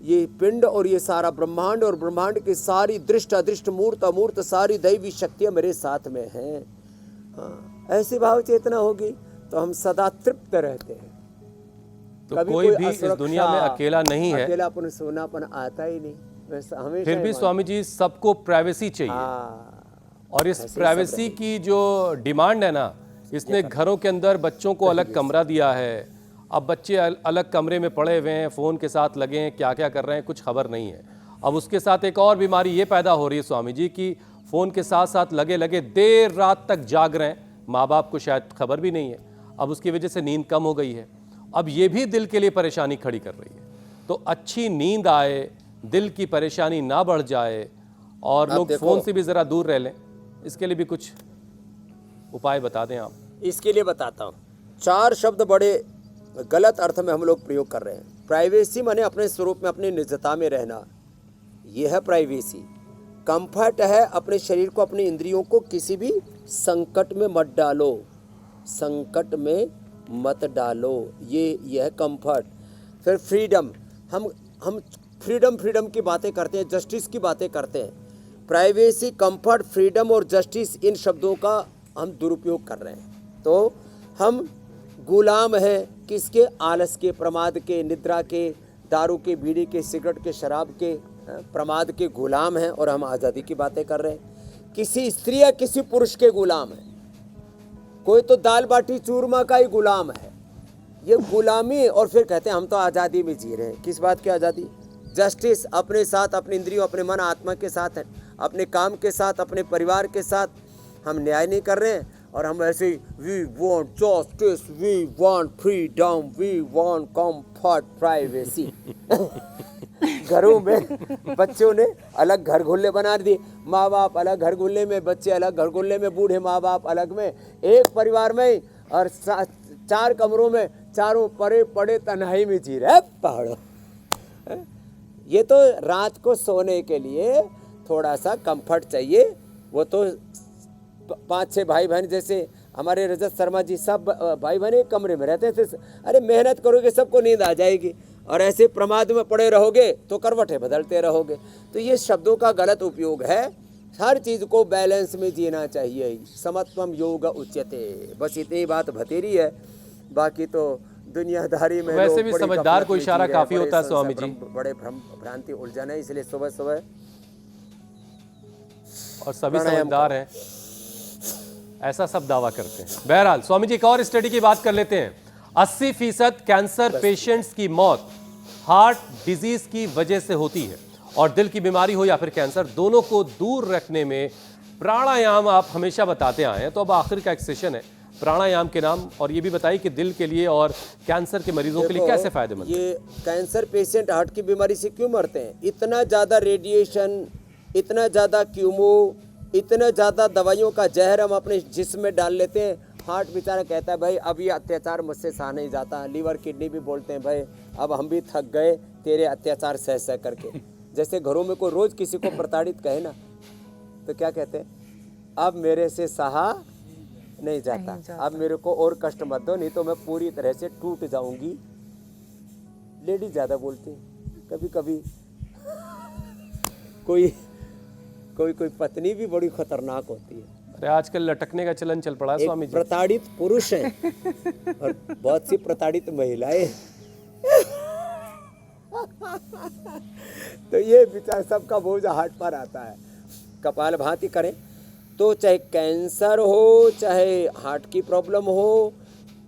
ये पिंड और ये सारा ब्रह्मांड और ब्रह्मांड की सारी दृष्ट अदृष्ट मूर्त अमूर्त सारी दैवी शक्तियाँ मेरे साथ में हैं। हाँ, ऐसी भाव चेतना होगी तो हम सदा तृप्त रहते हैं। तो कोई भी इस दुनिया में अकेला नहीं है, अकेलापन, सोनापन आता ही नहीं। हमेशा फिर भी स्वामी जी सबको प्राइवेसी चाहिए। और इस प्राइवेसी की जो डिमांड है ना, इसने घरों के अंदर बच्चों को अलग कमरा दिया है। अब बच्चे अलग कमरे में पड़े हुए हैं, फ़ोन के साथ लगे हैं, क्या क्या कर रहे हैं कुछ खबर नहीं है। अब उसके साथ एक और बीमारी ये पैदा हो रही है स्वामी जी कि फ़ोन के साथ साथ लगे लगे देर रात तक जाग रहे हैं, माँ बाप को शायद खबर भी नहीं है। अब उसकी वजह से नींद कम हो गई है, अब ये भी दिल के लिए परेशानी खड़ी कर रही है। तो अच्छी नींद आए, दिल की परेशानी ना बढ़ जाए और लोग फ़ोन से भी ज़रा दूर रह लें, इसके लिए भी कुछ उपाय बता दें आप। इसके लिए बताता हूँ। 4 शब्द बड़े गलत अर्थ में हम लोग प्रयोग कर रहे हैं। प्राइवेसी माने अपने स्वरूप में, अपनी निजता में रहना, यह है प्राइवेसी। कंफर्ट है अपने शरीर को, अपनी इंद्रियों को किसी भी संकट में मत डालो, संकट में मत डालो, ये है कंफर्ट। फिर फ्रीडम, हम फ्रीडम की बातें करते हैं, जस्टिस की बातें करते हैं। प्राइवेसी, कंफर्ट, फ्रीडम और जस्टिस, इन शब्दों का हम दुरुपयोग कर रहे हैं। तो हम गुलाम हैं किसके? आलस के, प्रमाद के, निद्रा के, दारू के, बीड़ी के, सिगरेट के, शराब के, प्रमाद के गुलाम हैं। और हम आज़ादी की बातें कर रहे हैं। किसी स्त्री या किसी पुरुष के गुलाम हैं। कोई तो दाल बाटी चूरमा का ही गुलाम है। ये गुलामी, और फिर कहते हैं हम तो आज़ादी में जी रहे हैं। किस बात की आज़ादी? जस्टिस, अपने साथ, अपनी इंद्रियों, अपने मन आत्मा के साथ, अपने काम के साथ, अपने परिवार के साथ हम न्याय नहीं कर रहे हैं। और हम ऐसे we want justice, we want freedom, we want comfort, privacy. घरों में बच्चों ने अलग घर गुल्ले बना दिए, माँ बाप अलग घर गुल्ले में, बच्चे अलग घर गुल्ले में, बूढ़े माँ बाप अलग में, एक परिवार में, और 4 कमरों में चारों परे पड़े तन्हाई में जी रहे पहाड़ों। ये तो रात को सोने के लिए थोड़ा सा कंफर्ट चाहिए। वो तो 5-6 भाई बहन, जैसे हमारे रजत शर्मा जी, सब भाई बहन एक कमरे में रहते थे। अरे मेहनत करोगे सबको नींद आ जाएगी, और ऐसे प्रमाद में पड़े रहोगे तो करवटें बदलते रहोगे। तो ये शब्दों का गलत उपयोग है। हर चीज़ को बैलेंस में जीना चाहिए। समत्वम योग उच्यते। बस इतनी बात भतेरी है, बाकी तो दुनियादारी में वैसे लोग भी बड़ी समझदार गफलत को में जी इशारा रहे हैं, काफी बड़े होता है स्वामी जी। बड़े भ्रांति उलझन है, इसलिए सुबह सुबह और सभी प्राणायाम समझदार हैं, ऐसा सब दावा करते हैं। बहरहाल स्वामी जी, एक और स्टडी की बात कर लेते हैं। 80% कैंसर पेशेंट्स की मौत हार्ट डिजीज की वजह से होती है, और दिल की बीमारी हो या फिर कैंसर, दोनों को दूर रखने में प्राणायाम आप हमेशा बताते आए हैं। तो अब आखिर का एक सेशन है प्राणायाम के नाम, और ये भी बताइए कि दिल के लिए और कैंसर के मरीजों के लिए कैसे फायदेमंद है। ये कैंसर पेशेंट हार्ट की बीमारी से क्यों मरते हैं? इतना ज़्यादा रेडिएशन, इतना ज़्यादा कीमो, इतना ज़्यादा दवाइयों का जहर हम अपने जिस्म में डाल लेते हैं। हार्ट बेचारा कहता है भाई अब ये अत्याचार मुझसे सहा नहीं जाता। लीवर, किडनी भी बोलते हैं भाई अब हम भी थक गए तेरे अत्याचार सह सह करके। जैसे घरों में कोई रोज़ किसी को प्रताड़ित कहे ना, तो क्या कहते हैं? अब मेरे से सहा नहीं जाता, अब मेरे को और कष्ट मत दो, नहीं तो मैं पूरी तरह से टूट जाऊंगी। लेडीज ज़्यादा बोलती हैं। कभी कभी कोई पत्नी भी बड़ी खतरनाक होती है। अरे आजकल लटकने का चलन चल पड़ा है स्वामी एक जी। प्रताड़ित पुरुष हैं और बहुत सी प्रताड़ित महिलाएं। तो ये बेचारा सबका बोझ हाथ पर आता है। कपालभाति करें तो चाहे कैंसर हो, चाहे हार्ट की प्रॉब्लम हो,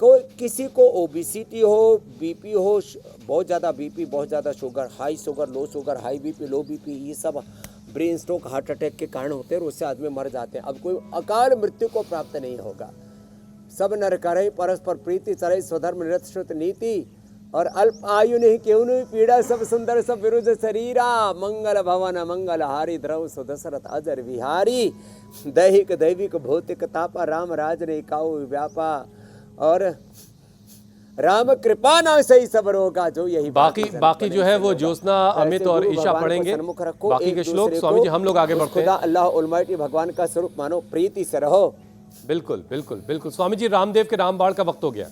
कोई किसी को ओबिसिटी हो, बीपी हो, बहुत ज़्यादा बीपी, बहुत ज़्यादा sugar, high sugar, low sugar, high BP, लो बीपी, ये सब ब्रेन स्ट्रोक, हार्ट अटैक के कारण होते हैं और उससे आदमी मर जाते हैं। अब कोई अकाल मृत्यु को प्राप्त नहीं होगा। सब नर करई परस्पर प्रीति, चरई स्वधर्म निरत श्रुत नीति, और अल्प आयु नहीं क्यों नहीं पीड़ा, सब सुंदर सब विरुद्ध शरीरा, मंगल भवन मंगल हारी, द्रव सुदशरथ अजर विहारी, दैहिक दैविक भौतिक तापा, राम राज ने काऊ व्यापा, और राम कृपा ना सही सब रोगा जो यही बाकी जो है वो ज्योत्सना, अमित और ईशा पढ़ेंगे बाकी के श्लोक। स्वामी जी हम लोग आगे बढ़ते हैं। अल्लाह ऑलमाइटी भगवान का स्वरूप मानो, प्रीति से रहो। बिल्कुल बिल्कुल बिल्कुल। स्वामी जी रामदेव के रामबाण का वक्त हो गया।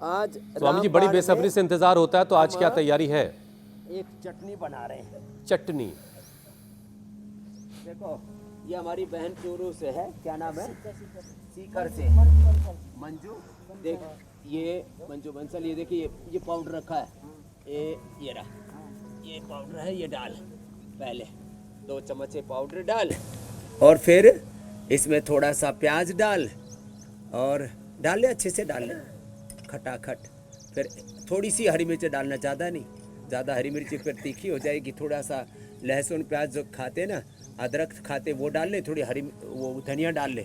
आज स्वामी जी बड़ी बेसब्री से इंतजार होता है, तो आज क्या तैयारी है? एक चटनी बना रहे हैं। चटनी। देखो ये हमारी बहन चूरू से है, क्या नाम है? सीकर से मंजू। देख ये मंजू बंसल, ये देखिए ये पाउडर रखा है, ये रहा, ये पाउडर है, ये डाल, पहले 2 चम्मच पाउडर डाल, और फिर इसमें थोड़ा सा प्याज डाल, और डाल ले, अच्छे से डाल ले खटाखट। फिर थोड़ी सी हरी मिर्च डालना, ज़्यादा नहीं, ज़्यादा हरी मिर्ची फिर तीखी हो जाएगी। थोड़ा सा लहसुन प्याज जो खाते ना, अदरक खाते, वो डाल ले, थोड़ी हरी वो धनिया डाल ले,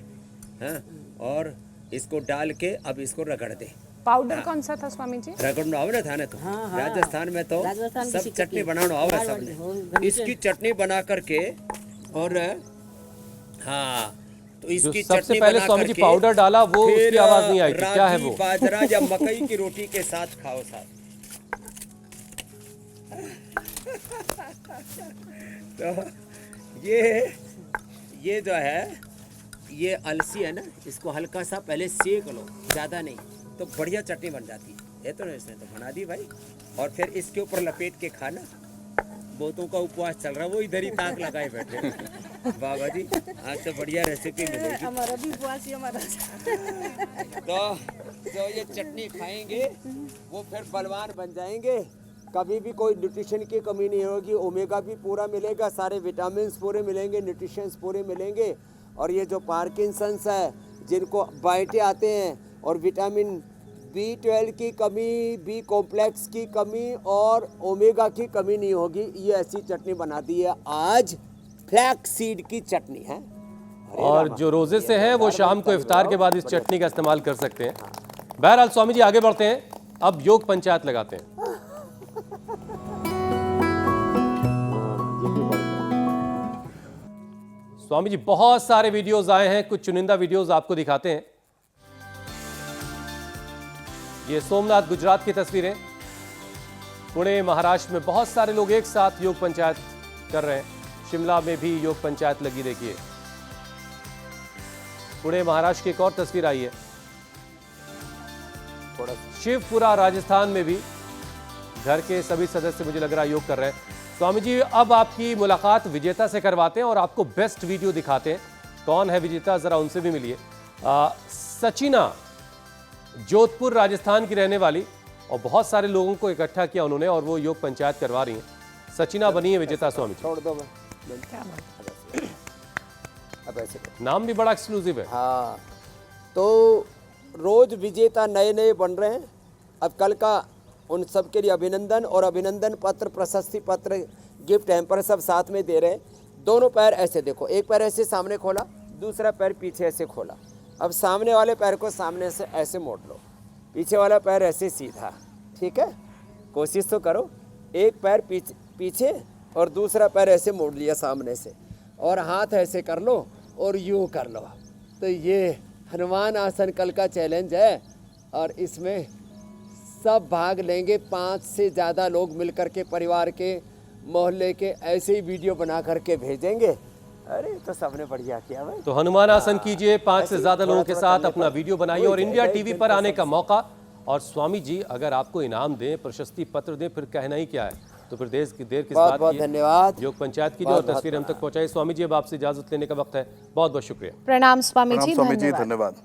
हाँ, और इसको डाल के अब इसको रगड़ दे। पाउडर कौन सा था स्वामी जी? रगड़ना आवड़ा था ना, तो राजस्थान में तो सब चटनी बनाना आवड़ा सबने। इसकी चटनी बना करके, और हाँ, तो इसकी सबसे पहले स्वामी जी पाउडर डाला, वो उसकी आवाज नहीं आई थी, क्या है वो? बाजरा या मकई की रोटी के साथ खाओ साथ। तो ये जो है, ये अलसी है ना, इसको हल्का सा पहले सेक लो, ज़्यादा नहीं, तो बढ़िया चटनी बन जाती है। तो इसने तो बना दी भाई, और फिर इसके ऊपर लपेट के खाना। बहुतों का उपवास चल रहा है, वो इधर ही ताक लगाए बैठे। बाबा जी आज तो बढ़िया रेसिपी मिलेगी। हमारा भी उपवास ही हमारा। तो जो ये चटनी खाएंगे वो फिर बलवान बन जाएंगे, कभी भी कोई न्यूट्रिशन की कमी नहीं होगी, ओमेगा भी पूरा मिलेगा, सारे विटामिन पूरे मिलेंगे, न्यूट्रिशंस पूरे मिलेंगे। और ये जो पार्किंसंस है, जिनको बाइटें आते हैं, और विटामिन B12 की कमी, बी कॉम्प्लेक्स की कमी और ओमेगा की कमी नहीं होगी। ये ऐसी चटनी बना दी है आज, फ्लैक्स सीड की चटनी है। और जो रोजे से हैं वो शाम को इफ्तार के बाद इस चटनी का इस्तेमाल कर सकते हैं। बहरहाल स्वामी जी आगे बढ़ते हैं, अब योग पंचायत लगाते हैं। स्वामी जी बहुत सारे वीडियोस आए हैं, कुछ चुनिंदा वीडियोस आपको दिखाते हैं। ये सोमनाथ गुजरात की तस्वीरें, पुणे महाराष्ट्र में बहुत सारे लोग एक साथ योग पंचायत कर रहे हैं। शिमला में भी योग पंचायत लगी, देखिए। पुणे महाराष्ट्र की एक और तस्वीर आई है। शिवपुरा राजस्थान में भी घर के सभी सदस्य मुझे लग रहा है योग कर रहे हैं। स्वामी जी अब आपकी मुलाकात विजेता से करवाते हैं और आपको बेस्ट वीडियो दिखाते हैं। कौन है विजेता, जरा उनसे भी मिलिए। सचिना जोधपुर राजस्थान की रहने वाली, और बहुत सारे लोगों को इकट्ठा किया उन्होंने और वो योग पंचायत करवा रही हैं। सचिना बनी है विजेता। स्वामी जी छोड़ दो, अब ऐसे नाम भी बड़ा एक्सक्लूसिव है। हाँ, तो रोज विजेता नए नए बन रहे हैं। अब कल का उन सब के लिए अभिनंदन, और अभिनंदन पत्र, प्रशस्ति पत्र, गिफ्ट हैम्पर सब साथ में दे रहे हैं। दोनों पैर ऐसे देखो, एक पैर ऐसे सामने खोला, दूसरा पैर पीछे ऐसे खोला। अब सामने वाले पैर को सामने से ऐसे मोड़ लो, पीछे वाला पैर ऐसे सीधा, ठीक है? कोशिश तो करो। एक पैर पीछे और दूसरा पैर ऐसे मोड़ लिया सामने से, और हाथ ऐसे कर लो और यूँ कर लो। तो ये हनुमान आसन कल का चैलेंज है, और इसमें सब भाग लेंगे। 5 से ज़्यादा लोग मिलकर के, परिवार के, मोहल्ले के, ऐसे ही वीडियो बना करके भेजेंगे। अरे तो सबने बढ़िया किया भाई। तो हनुमान आसन कीजिए, 5 से ज्यादा लोगों के साथ अपना वीडियो बनाइए और इंडिया टीवी पर आने का मौका। और स्वामी जी अगर आपको इनाम दें, प्रशस्ति पत्र दें, फिर कहना ही क्या है। तो फिर देर किस बात की। धन्यवाद। योग पंचायत की जो तस्वीर हम तक पहुंचाई। स्वामी जी अब आपसे इजाजत लेने का वक्त है। बहुत बहुत शुक्रिया। प्रणाम स्वामी जी, धन्यवाद।